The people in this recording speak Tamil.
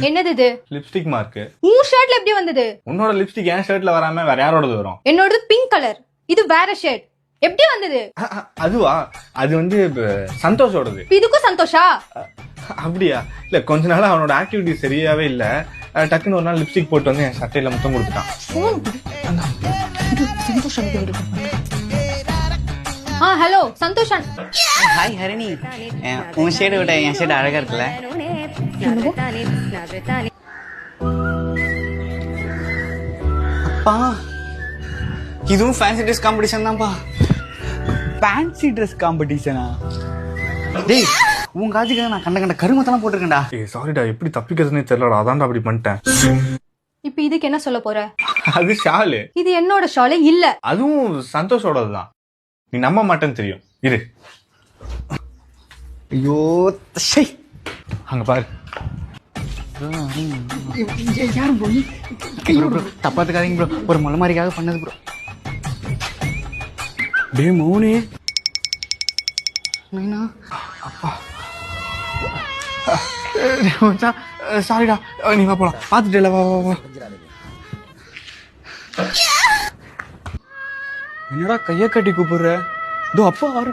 என்னது இது? Lipstick mark. உன் ஷர்ட்ல எப்படி வந்தது? உன்னோட லிப்ஸ்டிக் என் ஷர்ட்ல வராம வேற யாரோடது வரும்? என்னோடது பிங்க் கலர், இது வேற ஷர்ட். எப்படி வந்தது? அதுவா? அது வந்து சந்தோஷோடது. இதுக்கும் சந்தோஷா? அப்படியா? இல்ல கொஞ்ச நாளா அவனோட ஆக்டிவிட்டி சரியாவே இல்ல. டக்குன்னு ஒரு நாள் லிப்ஸ்டிக் போட்டு வந்து என் சட்டையில முத்தம் கொடுத்துட்டான். சந்தோஷம். ஹலோ சந்தோஷன். ஹாய் ஹரிணி, உன் ஷேடு விட என் ஷேடு அழகா இருக்குல்ல? அப்பா, இதுவும் ஃபேன்சி ட்ரெஸ் காம்படிஷன் தான்ப்பா. ஃபேன்சி ட்ரெஸ் காம்படிஷனா? டேய், உன் காஜுக்காக நான் கண்ட கண்ட கருமத்தெல்லாம் போட்டிருக்கேன்டா. சாரிடா, எப்படி தப்பிக்கிறதுனே தெரியலடா, அதான்டா அப்படி பண்ணிட்டேன். இப்ப இதுக்கு என்ன சொல்ல போற? அது ஷாலு. இது என்னோட ஷாலே இல்ல. அதுவும் சந்தோஷோடதுதான். நீ நம்ப மாட்டேன்னு தெரியும். இரு. ஐயோ ஷை, அங்க பாரு. யாரும் போய் ப்ரோ தப்பாத்துக்காதீங்க ப்ரோ, ஒரு மொளை மாதிரிக்காக பண்ணது ப்ரோ. டே மௌனி, அப்பா சாரிடா, நீ வா போலாம். பாத்துட்டேல, வா வா வா. என்னடா கைய கட்டி கூப்பிடுற? இதோ அப்பா வர.